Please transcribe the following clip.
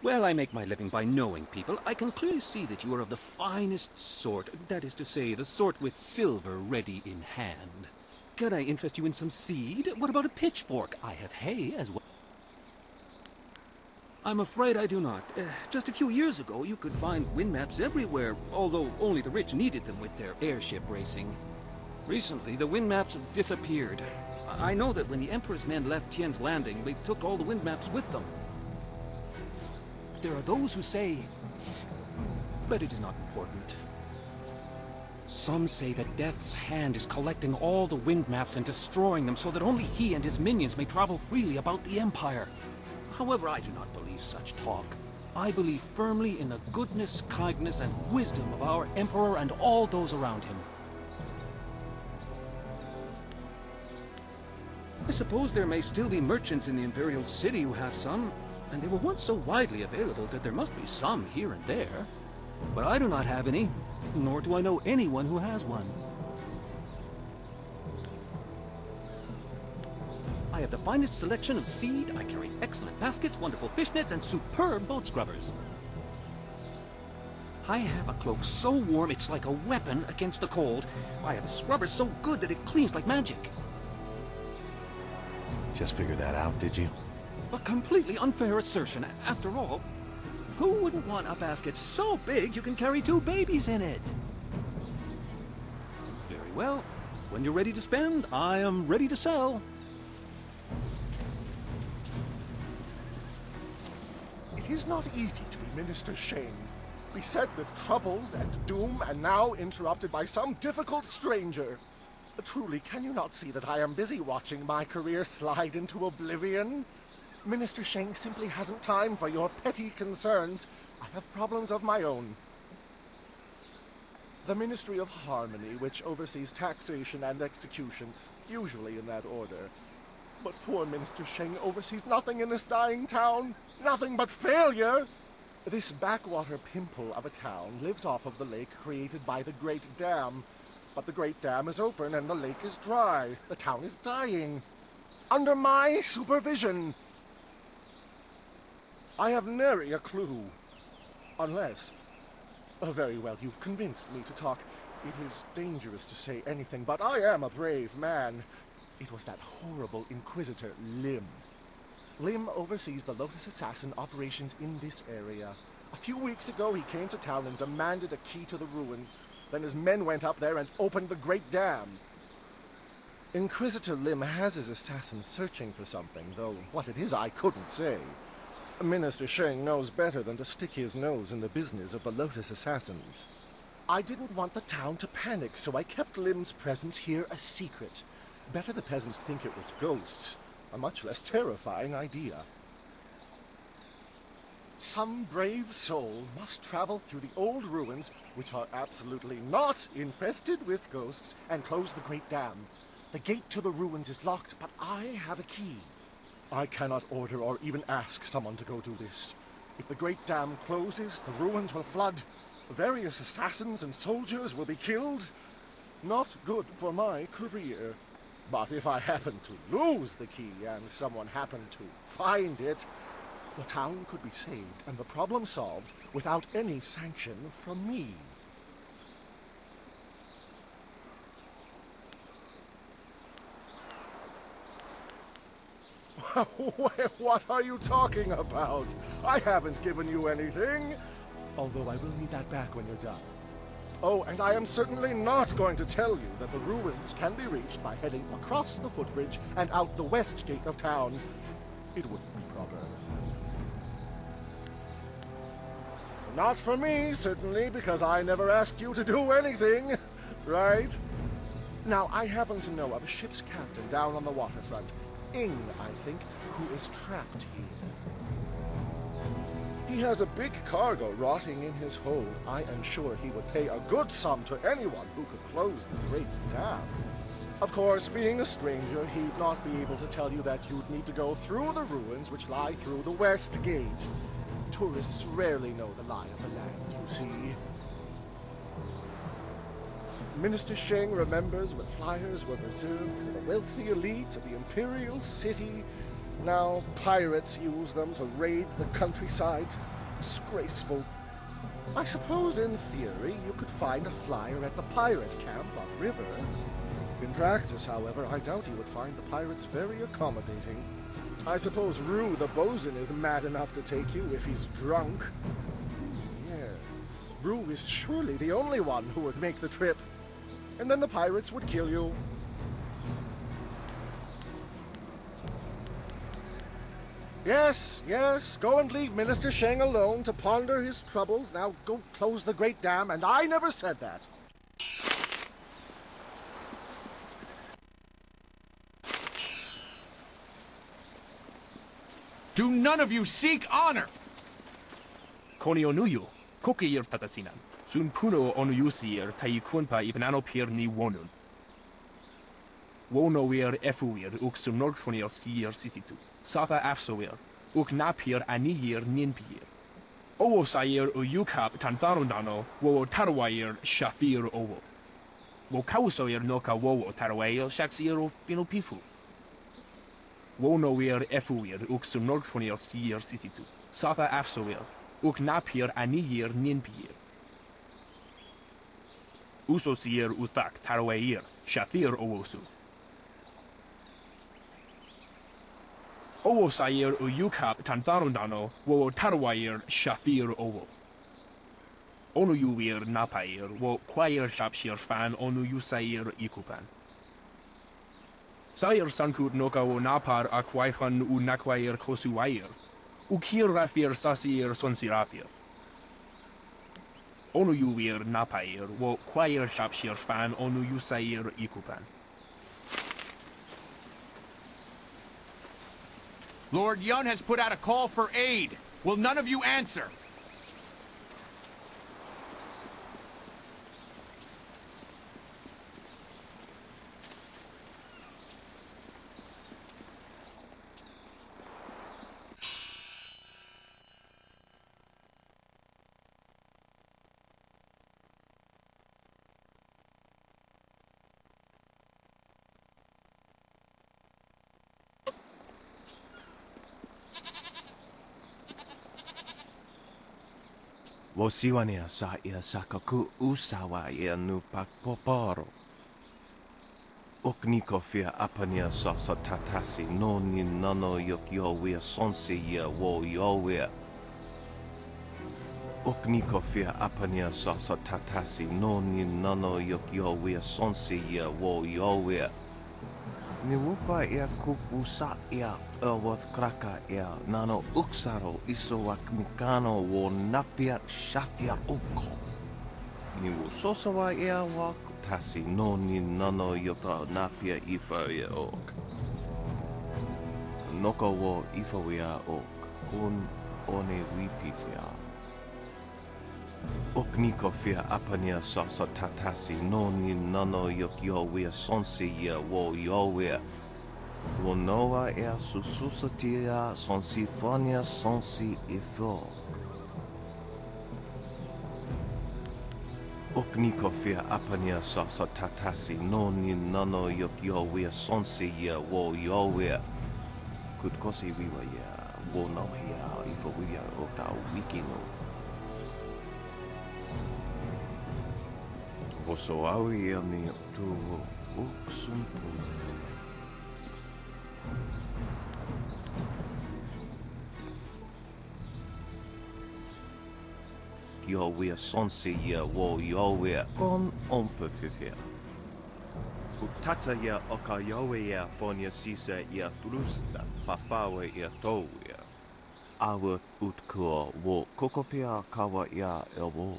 Well, I make my living by knowing people. I can clearly see that you are of the finest sort. That is to say, the sort with silver ready in hand. Can I interest you in some seed? What about a pitchfork? I have hay as well. I'm afraid I do not. Just a few years ago, you could find wind maps everywhere, although only the rich needed them with their airship racing. Recently, the wind maps have disappeared. I know that when the Emperor's men left Tien's Landing, they took all the wind maps with them. There are those who say, but it is not important. Some say that Death's Hand is collecting all the wind maps and destroying them so that only he and his minions may travel freely about the Empire. However, I do not believe such talk. I believe firmly in the goodness, kindness, and wisdom of our Emperor and all those around him. I suppose there may still be merchants in the Imperial City who have some, and they were once so widely available that there must be some here and there. But I do not have any, nor do I know anyone who has one. I have the finest selection of seed, I carry excellent baskets, wonderful fishnets, and superb boat scrubbers. I have a cloak so warm it's like a weapon against the cold. I have a scrubber so good that it cleans like magic. Just figured that out, did you? A completely unfair assertion. After all, who wouldn't want a basket so big you can carry 2 babies in it? Very well. When you're ready to spend, I am ready to sell. It is not easy to be Minister Shane, beset with troubles and doom, and now interrupted by some difficult stranger. Truly, can you not see that I am busy watching my career slide into oblivion? Minister Shane simply hasn't time for your petty concerns. I have problems of my own. The Ministry of Harmony, which oversees taxation and execution, usually in that order. But poor Minister Shane oversees nothing in this dying town. Nothing but failure! This backwater pimple of a town lives off of the lake created by the Great Dam. But the Great Dam is open and the lake is dry. The town is dying. Under my supervision. I have nary a clue. Unless... very well, you've convinced me to talk. It is dangerous to say anything, but I am a brave man. It was that horrible Inquisitor, Lim. Lim oversees the Lotus Assassin operations in this area. A few weeks ago, he came to town and demanded a key to the ruins. Then his men went up there and opened the Great Dam. Inquisitor Lim has his assassins searching for something, though what it is I couldn't say. Minister Sheng knows better than to stick his nose in the business of the Lotus Assassins. I didn't want the town to panic, so I kept Lim's presence here a secret. Better the peasants think it was ghosts. A much less terrifying idea. Some brave soul must travel through the old ruins, which are absolutely not infested with ghosts, and close the Great Dam. The gate to the ruins is locked, but I have a key. I cannot order or even ask someone to go do this. If the Great Dam closes, the ruins will flood. Various assassins and soldiers will be killed. Not good for my career. But if I happen to lose the key and someone happened to find it, the town could be saved and the problem solved without any sanction from me. What are you talking about? I haven't given you anything. Although I will need that back when you're done. Oh, and I am certainly not going to tell you that the ruins can be reached by heading across the footbridge and out the west gate of town. It wouldn't be proper. Not for me, certainly, because I never asked you to do anything, right? Now, I happen to know of a ship's captain down on the waterfront, Ing, I think, who is trapped here. He has a big cargo rotting in his hold. I am sure he would pay a good sum to anyone who could close the Great Dam. Of course, being a stranger, he'd not be able to tell you that you'd need to go through the ruins which lie through the West Gate. Tourists rarely know the lie of the land, you see. Minister Sheng remembers when flyers were reserved for the wealthy elite of the Imperial City, Now pirates use them to raid the countryside. Disgraceful. I suppose in theory you could find a flyer at the pirate camp upriver. In practice, however, I doubt you would find the pirates very accommodating. I suppose Rue the bosun is mad enough to take you if he's drunk. Yes, Rue is surely the only one who would make the trip. And then the pirates would kill you. Yes, yes, go and leave Minister Sheng alone to ponder his troubles. Now go close the great dam, and I never said that. Do none of you seek honor? Konionuyu, kokir tatasinan. Sun puno onuyusir tai kunpa ibnano pir ni wonun. Wonoir efuir uk sumnortfonir sir sisitu. Satha afsoir, uk napir aniyir ninpir. Owosair uyukap tantharundano, wo tarwair shathir owo. Wo kausoir noka wo tarwair shaksir o finopifu. Wonoir efuir uk sumnortfonir sir sisitu. Satha afsoir, uk napir aniyir ninpir. Usosir uthak tarwair shathir owosu. Owosair uyukap tantharundano, wo tarwair shathir owo. Onuyuir napair, wo kwair shapshir fan onuyusair ikupan. Sair sankut noka wo napar akwaifan u nakwair kosuwair. Ukir rafir sasir sonsirafir. Onuyuir napair, wo kwair shapshir fan onuyusair ikupan. Lord Yun has put out a call for aid. Will none of you answer? Wosiwania sa ia sakaku usawa ia nu pakpoporo. Okniko fia apania sasa tatasi no ni nano yok yowia sonsi ia wo yowia. Okniko fia apania sasa tatasi no ni nano yok yowia sonsi ia wo yowia. Ni wupa ia kupu sa ia Elworth kraka ia nano uksaro isowak mikano wo napia shatia uko. Ni wo sosawa ia wak tasi no ni nano yoka napia ifa ia ok. Noko wo ifa ia ok kun one wipifia. Okniko fia apania sasa tatasi no ni nano yok yowia sonsi ia wo yowia. Wonoa ea sususatia sonsifonia sonsi ifo. Okniko fia apania sasa tatasi no ni nano yok yowia sonsi ia wo yowia. Kutkosi wiwa ia wono hia ifo wia okta wikino. Oso awi ia ni tu uksumpu. Yowia sonsi ia wo yowia kon ompefifia. Utata ia oka yowia fonia sisa ia trusta pafawe ia towia. Aworth utkua wo kokopia kawa ia elwo.